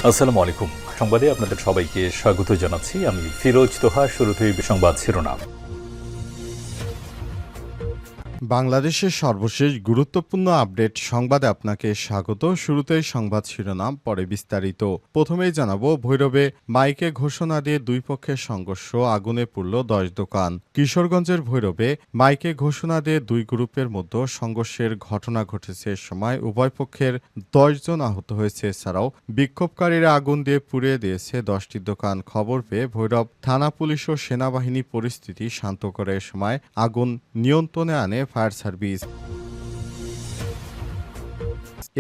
আসসালামু আলাইকুম। সংবাদে আপনাদের সবাইকে স্বাগত জানাচ্ছি। আমি ফিরোজ তোহা। শুরুতেই সংবাদ শিরোনাম। বাংলাদেশের সর্বশেষ গুরুত্বপূর্ণ আপডেট সংবাদে আপনাকে স্বাগত। শুরুতেই সংবাদ শিরোনাম, পরে বিস্তারিত। প্রথমেই জানাবো, ভৈরবে মাইকে ঘোষণা দিয়ে দুই পক্ষের সংঘর্ষ, আগুনে পুড়ল 10 দোকান। কিশোরগঞ্জের ভৈরবে মাইকে ঘোষণা দিয়ে দুই গ্রুপের মধ্যে সংঘর্ষের ঘটনা ঘটেছে। এ সময় উভয় পক্ষের 10 জন আহত হয়েছে। এছাড়াও বিক্ষোভকারীরা আগুন দিয়ে পুড়িয়ে দিয়েছে 10টি দোকান। খবর পেয়ে ভৈরব থানা পুলিশ ও সেনাবাহিনী পরিস্থিতি শান্ত করে। এ সময় আগুন নিয়ন্ত্রণে আনে ফায়ার সার্ভিস।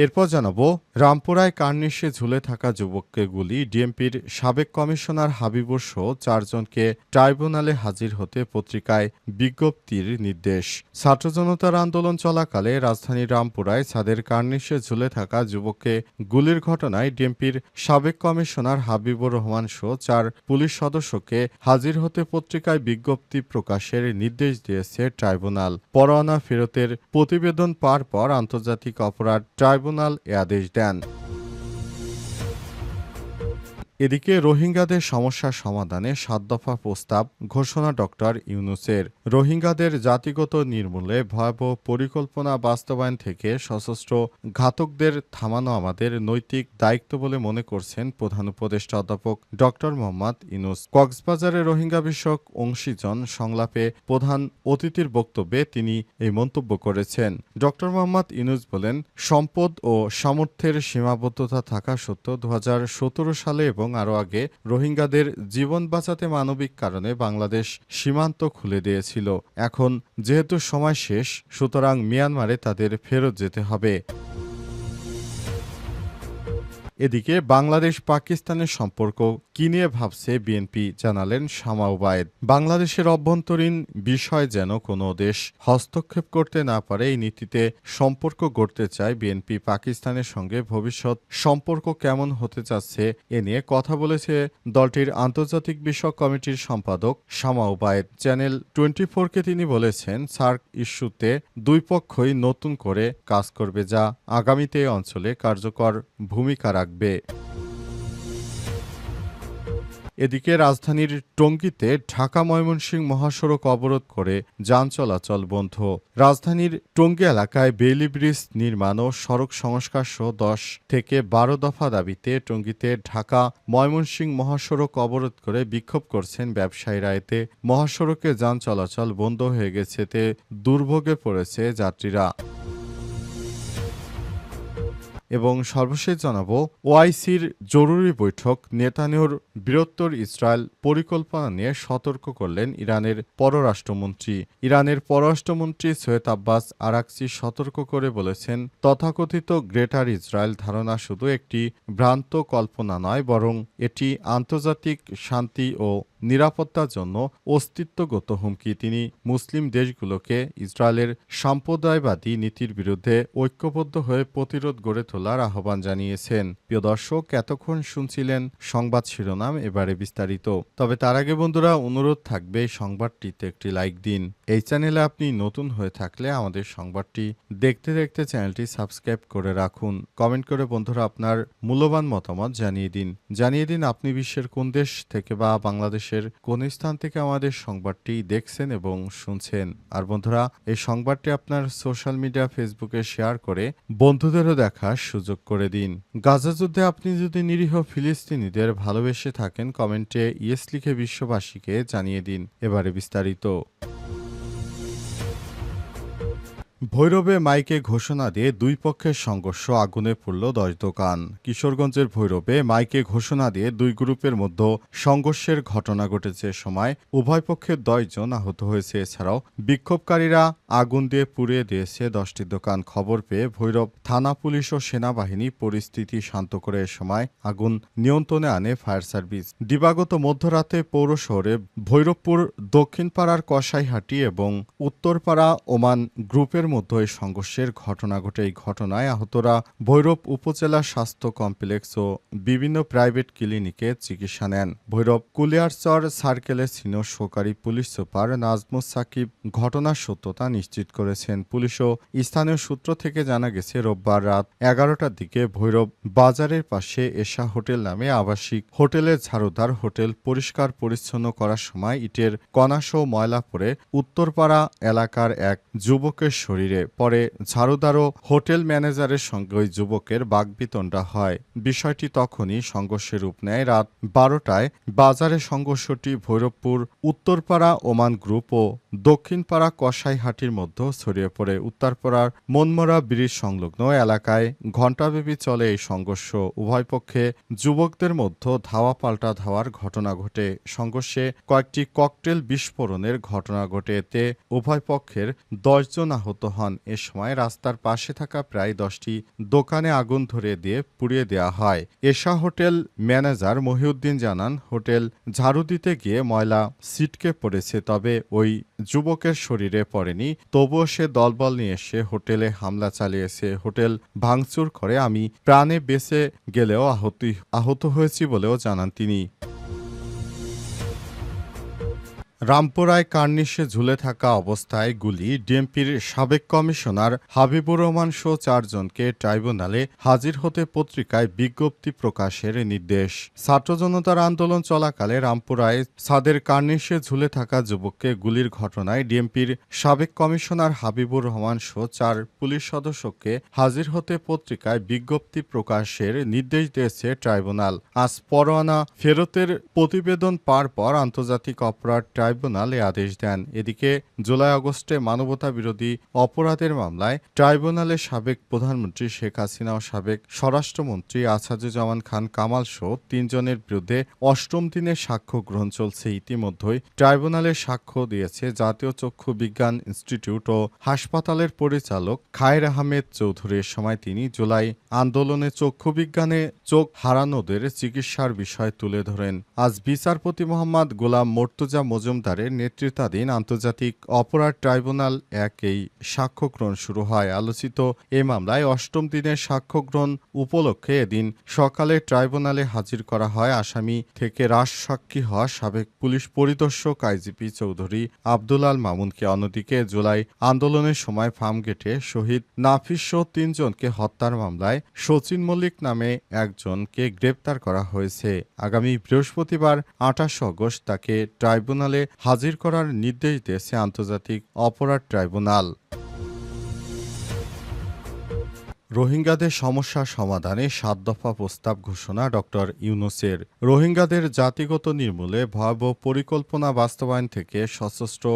এরপর জানাবো, রামপুরায় কার্নিশে ঝুলে থাকা যুবককে গুলি। ডিএমপির সাবেক কমিশনার হাবিবুর সহ 4 জনকে ট্রাইব্যুনালে হাজির হতে পত্রিকায় বিজ্ঞপ্তির নির্দেশ। ছাত্র জনতার আন্দোলন চলাকালে রাজধানীর রামপুরায় ছাদের কার্নিশে ঝুলে থাকা যুবককে গুলির ঘটনায় ডিএমপির সাবেক কমিশনার হাবিবুর রহমান সহ 4 পুলিশ সদস্যকে হাজির হতে পত্রিকায় বিজ্ঞপ্তি প্রকাশের নির্দেশ দিয়েছে ট্রাইব্যুনাল। পরোয়ানা ফেরতের প্রতিবেদন পাওয়ার পর আন্তর্জাতিক অপরাধ ট্রাইব্যুনাল এ আদেশ দেন। এদিকে রোহিঙ্গাদের সমস্যা সমাধানে 7 দফা প্রস্তাব ঘোষণা ডক্টর ইউনূসের। রোহিঙ্গাদের জাতিগত নির্মূলে ভয়াবহ পরিকল্পনা বাস্তবায়ন থেকে সশস্ত্র ঘাতকদের থামানো আমাদের নৈতিক দায়িত্ব বলে মনে করছেন প্রধান উপদেষ্টা অধ্যাপক ডক্টর মোহাম্মদ ইউনূস। কক্সবাজারে রোহিঙ্গা বিষয়ক অংশীজন সংলাপে প্রধান অতিথির বক্তব্যে তিনি এই মন্তব্য করেছেন। ডক্টর মোহাম্মদ ইউনূস বলেন, সম্পদ ও সামর্থ্যের সীমাবদ্ধতা থাকা সত্ত্বেও 2017 সালে এবং আরও আগে রোহিঙ্গাদের জীবন বাঁচাতে মানবিক কারণে বাংলাদেশ সীমান্ত খুলে দিয়েছিল। এখন যেহেতু সময় শেষ, সুতরাং মিয়ানমারে তাদের ফেরত যেতে হবে। এদিকে বাংলাদেশ পাকিস্তানের সম্পর্ক কি নিয়ে ভাবছে বিএনপি, জানালেন শামা ওবায়েদ। বাংলাদেশের অভ্যন্তরীণ বিষয় যেন কোনো দেশ হস্তক্ষেপ করতে না পারে, এই নীতিতে সম্পর্ক গড়তে চায় বিএনপি। পাকিস্তানের সঙ্গে ভবিষ্যৎ সম্পর্ক কেমন হতে যাচ্ছে এ নিয়ে কথা বলেছে দলটির আন্তর্জাতিক বিষয়ক কমিটির সম্পাদক শামা ওবায়েদ। চ্যানেল 24-কে তিনি বলেছেন, সার্ক ইস্যুতে দুই পক্ষই নতুন করে কাজ করবে, যা আগামীতে এই অঞ্চলে কার্যকর ভূমিকা রাখবে। এদিকে রাজধানীর টঙ্গীতে ঢাকা ময়মনসিংহ মহাসড়ক অবরোধ করে যান চলাচল বন্ধ। রাজধানীর টঙ্গী এলাকায় বেইলি ব্রিজ নির্মাণ ও সড়ক সংস্কার সহ 10 থেকে 12 দফা দাবিতে টঙ্গীতে ঢাকা ময়মনসিংহ মহাসড়ক অবরোধ করে বিক্ষোভ করছেন ব্যবসায়ীরা। এতে মহাসড়কে যান চলাচল বন্ধ হয়ে গেছে, এতে দুর্ভোগে পড়েছে যাত্রীরা। এবং সর্বশেষ জানাবো, ওআইসির জরুরি বৈঠক, নেতানিয়াহুর বৃহত্তর ইসরায়েল পরিকল্পনা নিয়ে সতর্ক করলেন ইরানের পররাষ্ট্রমন্ত্রী। ইরানের পররাষ্ট্রমন্ত্রী সৈয়দ আব্বাস আরাকচি সতর্ক করে বলেছেন, তথাকথিত গ্রেটার ইসরায়েল ধারণা শুধু একটি ভ্রান্ত কল্পনা নয়, বরং এটি আন্তর্জাতিক শান্তি ও নিরাপত্তার জন্য অস্তিত্বগত হুমকি। তিনি মুসলিম দেশগুলোকে ইসরায়েলের সাম্প্রদায়বাদী নীতির বিরুদ্ধে ঐক্যবদ্ধ হয়ে প্রতিরোধ গড়ে তোলার আহ্বান জানিয়েছেন। প্রিয় দর্শক, এতক্ষণ শুনছিলেন সংবাদ শিরোনাম, এবারে বিস্তারিত। তবে তার আগে বন্ধুরা, অনুরোধ থাকবে এই সংবাদটিতে একটি লাইক দিন। এই চ্যানেলে আপনি নতুন হয়ে থাকলে আমাদের সংবাদটি দেখতে দেখতে চ্যানেলটি সাবস্ক্রাইব করে রাখুন। কমেন্ট করে বন্ধুরা আপনার মূল্যবান মতামত জানিয়ে দিন আপনি বিশ্বের কোন দেশ থেকে বা বাংলাদেশের কোন স্থান থেকে আমাদের সংবাদটি দেখছেন এবং শুনছেন। আর বন্ধুরা, এই সংবাদটি আপনার সোশ্যাল মিডিয়া ফেসবুকে শেয়ার করে বন্ধুদেরও দেখার সুযোগ করে দিন। গাজা যুদ্ধে আপনি যদি নিরীহ ফিলিস্তিনিদের ভালোবেসে থাকেন, কমেন্টে ইয়েস লিখে বিশ্ববাসীকে জানিয়ে দিন। এবারে বিস্তারিত। ভৈরবে মাইকে ঘোষণা দিয়ে দুই পক্ষের সংঘর্ষ, আগুনে পুড়ল 10 দোকান। কিশোরগঞ্জের ভৈরবে মাইকে ঘোষণা দিয়ে দুই গ্রুপের মধ্যে সংঘর্ষের ঘটনা ঘটেছে। সময় উভয় পক্ষের 10 জন আহত হয়েছে। এছাড়াও বিক্ষোভকারীরা আগুন দিয়ে পুড়িয়ে দিয়েছে 10টি দোকান। খবর পেয়ে ভৈরব থানা পুলিশ ও সেনাবাহিনী পরিস্থিতি শান্ত করে। এ সময় আগুন নিয়ন্ত্রণে আনে ফায়ার সার্ভিস। দিবাগত মধ্যরাতে পৌর শহরে ভৈরবপুর দক্ষিণপাড়ার কসাইহাটি এবং উত্তরপাড়া ওমান গ্রুপের মধ্যে এই সংঘর্ষের ঘটনা ঘটে। এই ঘটনায় আহতরা ভৈরব উপজেলা স্বাস্থ্য কমপ্লেক্স ও বিভিন্ন প্রাইভেট ক্লিনিকে চিকিৎসা নেন। ভৈরব কুলিয়ারচর সার্কেলের সিনিয়র সহকারী পুলিশ সুপার নাজমুস সাকিব ঘটনার সত্যতা নিশ্চিত করেছেন। পুলিশ ও স্থানীয় সূত্র থেকে জানা গেছে, রোববার রাত 11টার দিকে ভৈরব বাজারের পাশে এশা হোটেল নামে আবাসিক হোটেলের ঝাড়ুদার হোটেল পরিষ্কার পরিচ্ছন্ন করার সময় ইটের কণাসহ ময়লা পড়ে উত্তরপাড়া এলাকার এক যুবকের শরীরে। পরে ঝাড়ুদার ও হোটেল ম্যানেজারের সঙ্গে ওই যুবকের বাকবিতণ্ডা হয়। বিষয়টি তখনই সংঘর্ষের রূপ নেয়। রাত 12টায় বাজারে সংঘর্ষটি ভৈরবপুর উত্তরপাড়া ওমান গ্রুপ ও দক্ষিণপাড়া কসাইহাটির মধ্যে ছড়িয়ে পড়ে। উত্তরপাড়ার মনমরা ব্রিজ সংলগ্ন এলাকায় ঘণ্টাব্যাপী চলে এই সংঘর্ষ। উভয় পক্ষে যুবকদের মধ্যে ধাওয়া পাল্টা ধাওয়ার ঘটনা ঘটে। সংঘর্ষে কয়েকটি ককটেল বিস্ফোরণের ঘটনা ঘটে। এতে উভয় পক্ষের 10 জন আহত হন। এ সময় রাস্তার পাশে থাকা প্রায় 10টি দোকানে আগুন ধরিয়ে দিয়ে পুড়িয়ে দেওয়া হয়। এশা হোটেল ম্যানেজার মহিউদ্দিন জানান, হোটেল ঝাড়ু দিতে গিয়ে ময়লা ছিটকে পড়েছে, তবে ওই যুবকের শরীরে পড়েনি। তবুও সে দলবল নিয়ে এসে হোটেলে হামলা চালিয়েছে, হোটেল ভাঙচুর করে। আমি প্রাণে বেঁচে গেলেও আহত হয়েছি বলেও জানান তিনি। রামপুরায় কার্নিশে ঝুলে থাকা অবস্থায় গুলি, ডিএমপির সাবেক কমিশনার হাবিবুর রহমান সহ 4 জনকে ট্রাইব্যুনালে হাজির হতে পত্রিকায় বিজ্ঞপ্তি প্রকাশের নির্দেশ। ছাত্র জনতার আন্দোলন চলাকালে রামপুরায় ছাদের কার্নিশে ঝুলে থাকা যুবককে গুলির ঘটনায় ডিএমপির সাবেক কমিশনার হাবিবুর রহমান সহ 4 পুলিশ সদস্যকে হাজির হতে পত্রিকায় বিজ্ঞপ্তি প্রকাশের নির্দেশ দিয়েছে ট্রাইব্যুনাল। আজ পরোয়ানা ফেরতের প্রতিবেদন পাওয়ার পর আন্তর্জাতিক অপরাধ ট্রাইব্যুনাল এ আদেশ দেন। এদিকে জুলাই আগস্টে মানবতা বিরোধী অপরাধের মামলায় ট্রাইব্যুনালের সাবেক প্রধানমন্ত্রী শেখ হাসিনা ও সাবেক স্বরাষ্ট্রমন্ত্রী আসাদুজ্জামান খান কামাল সহ 3 জনের বিরুদ্ধে 8ম দিনের সাক্ষ্য গ্রহণ চলছে। ইতিমধ্যেই ট্রাইব্যুনালে সাক্ষ্য দিয়েছে জাতীয় চক্ষু বিজ্ঞান ইনস্টিটিউট ও হাসপাতালের পরিচালক খায়ের আহমেদ চৌধুরী। এ সময় তিনি জুলাই আন্দোলনে চক্ষু বিজ্ঞানে চোখ হারানোদের চিকিৎসার বিষয় তুলে ধরেন। আজ বিচারপতি মোহাম্মদ গোলাম মর্তুজা মজুমদারের নেতৃত্বাধীন আন্তর্জাতিক অপরাধ ট্রাইব্যুনাল এই সাক্ষ্য গ্রহণ শুরু হয়। আলোচিত এই মামলায় 8ম দিনের সাক্ষ্য গ্রহণ উপলক্ষে এদিন সকালে ট্রাইব্যুনালে হাজির করা হয় আসামি থেকে রাজসাক্ষী হওয়া সাবেক পুলিশ পরিদর্শক আইজিপি চৌধুরী আব্দুল আল মামুনকে। অন্যদিকে জুলাই আন্দোলনের সময় ফার্মগেটে শহীদ নাফিস সহ 3 জনকে হত্যার মামলায় শচীন মল্লিক নামে একজনকে গ্রেপ্তার করা হয়েছে। আগামী বৃহস্পতিবার 28 আগস্ট তাকে ট্রাইব্যুনালে হাজির করার নির্দেশ দিয়েছে আন্তর্জাতিক অপরাধ ট্রাইব্যুনাল। রোহিঙ্গাদের সমস্যা সমাধানে 7 দফা প্রস্তাব ঘোষণা ড. ইউনূসের। রোহিঙ্গাদের জাতিগত নির্মূলে ভয়াবহ পরিকল্পনা বাস্তবায়ন থেকে সশস্ত্র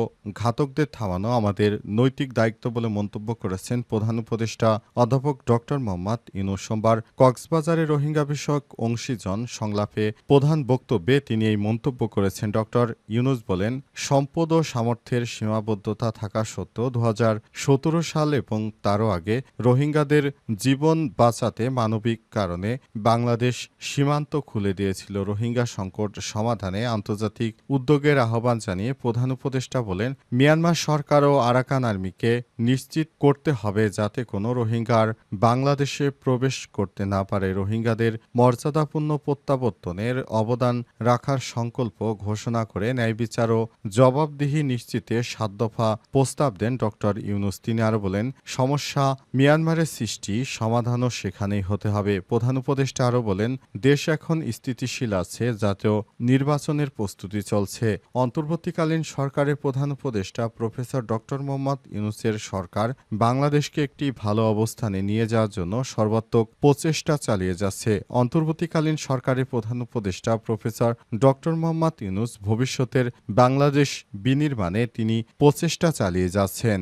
ঘাতকদের থামানো আমাদের নৈতিক দায়িত্ব বলে মন্তব্য করেছেন প্রধান উপদেষ্টা অধ্যাপক ড. মোহাম্মদ ইউনূস। সোমবার কক্সবাজারে রোহিঙ্গা বিষয়ক অংশীজন সংলাপে প্রধান বক্তব্যে তিনি এই মন্তব্য করেছেন। ড. ইউনূস বলেন, সম্পদ ও সামর্থ্যের সীমাবদ্ধতা থাকা সত্ত্বেও 2017 সাল এবং তারও আগে রোহিঙ্গাদের জীবন বাঁচাতে মানবিক কারণে বাংলাদেশ সীমান্ত খুলে দিয়েছিল। রোহিঙ্গা সংকট সমাধানে আন্তর্জাতিক উদ্যোগের আহ্বান জানিয়ে প্রধান উপদেষ্টা বলেন, মিয়ানমার সরকার ও আরাকান আর্মিকে নিশ্চিত করতে হবে যাতে কোনো রোহিঙ্গার বাংলাদেশে প্রবেশ করতে না পারে। রোহিঙ্গাদের মর্যাদাপূর্ণ প্রত্যাবর্তনের অবদান রাখার সংকল্প ঘোষণা করে ন্যায় বিচার ও জবাবদিহি নিশ্চিতে 7 দফা প্রস্তাব দেন ড. ইউনূস। তিনি আরও বলেন, সমস্যা মিয়ানমারের সৃষ্টি, সমাধানও সেখানেই হতে হবে। প্রধান উপদেষ্টা আরও বলেন, দেশ এখন স্থিতিশীল আছে, জাতীয় নির্বাচনের প্রস্তুতি চলছে। অন্তর্বর্তীকালীন সরকারের প্রধান উপদেষ্টা প্রফেসর ড. মোহাম্মদ ইউনূসের সরকার বাংলাদেশকে একটি ভালো অবস্থানে নিয়ে যাওয়ার জন্য সর্বাত্মক প্রচেষ্টা চালিয়ে যাচ্ছে। অন্তর্বর্তীকালীন সরকারের প্রধান উপদেষ্টা প্রফেসর ড. মোহাম্মদ ইউনূস ভবিষ্যতের বাংলাদেশ বিনির্মাণে তিনি প্রচেষ্টা চালিয়ে যাচ্ছেন।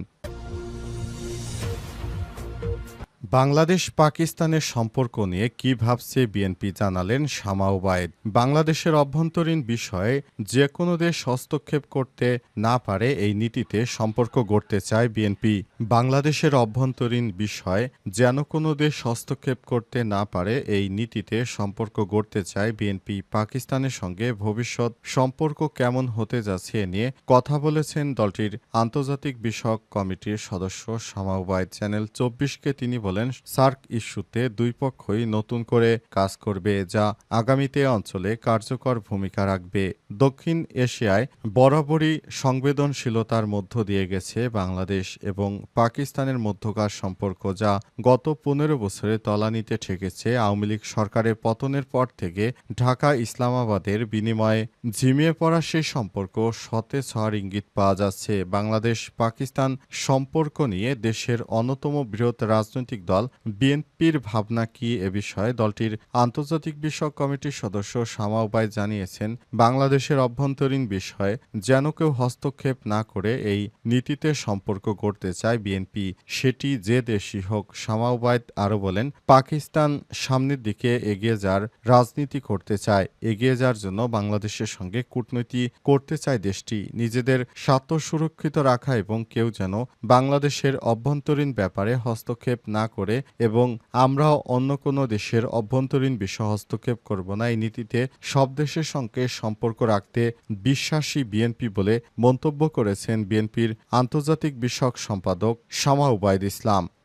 বাংলাদেশ পাকিস্তানের সম্পর্ক নিয়ে কী ভাবছে বিএনপি জানালেন শামা ওবায়েদ। বাংলাদেশের অভ্যন্তরীণ বিষয়ে যে কোনো দেশ হস্তক্ষেপ করতে না পারে এই নীতিতে সম্পর্ক গড়তে চায় বিএনপি। বাংলাদেশের অভ্যন্তরীণ বিষয়ে যেন কোনো দেশ হস্তক্ষেপ করতে না পারে এই নীতিতে সম্পর্ক গড়তে চায় বিএনপি। পাকিস্তানের সঙ্গে ভবিষ্যৎ সম্পর্ক কেমন হতে যাচ্ছে এ নিয়ে কথা বলেছেন দলটির আন্তর্জাতিক বিষয়ক কমিটির সদস্য শামা ওবায়েদ। চ্যানেল ২৪কে তিনি বলেন, সার্ক ইস্যুতে দুই পক্ষই নতুন করে কাজ করবে, যা আগামীতে অঞ্চলে কার্যকর ভূমিকা রাখবে। দক্ষিণ এশিয়ায় বরাবরই সংবেদনশীলতার মধ্য দিয়ে গেছে বাংলাদেশ এবং পাকিস্তানের মধ্যকার সম্পর্ক, যা গত ১৫ বছরে তলানিতে ঠেকেছে। আওয়ামী লীগ সরকারের পতনের পর থেকে ঢাকা ইসলামাবাদের বিনিময়ে ঝিমিয়ে পড়া সেই সম্পর্ক সতেজ হওয়ার ইঙ্গিত পাওয়া যাচ্ছে। বাংলাদেশ পাকিস্তান সম্পর্ক নিয়ে দেশের অন্যতম বৃহৎ রাজনৈতিক দল বিএনপির ভাবনা কি এ বিষয়ে দলটির আন্তর্জাতিক বিষয়ক কমিটির সদস্য শামা ওবায়েদ জানিয়েছেন, বাংলাদেশের অভ্যন্তরীণ বিষয়ে যেন কেউ হস্তক্ষেপ না করে এই নীতিতে সম্পর্ক গড়তে চায় বিএনপি, সেটি যে দেশই হোক। শামা ওবায়েদ আরও বলেন, পাকিস্তান সামনের দিকে এগিয়ে যাওয়ার রাজনীতি করতে চায়। এগিয়ে যাওয়ার জন্য বাংলাদেশের সঙ্গে কূটনীতি করতে চায় দেশটি। নিজেদের স্বার্থ সুরক্ষিত রাখা এবং কেউ যেন বাংলাদেশের অভ্যন্তরীণ ব্যাপারে হস্তক্ষেপ না করে এবং আমরাও অন্য কোনো দেশের অভ্যন্তরীণ বিষয়ে হস্তক্ষেপ করব না, এই নীতিতে সব দেশের সঙ্গে সম্পর্ক রাখতে বিশ্বাসী বিএনপি বলে মন্তব্য করেছেন বিএনপির আন্তর্জাতিক বিষয়ক সম্পাদক শামা ওবায়েদ ইসলাম।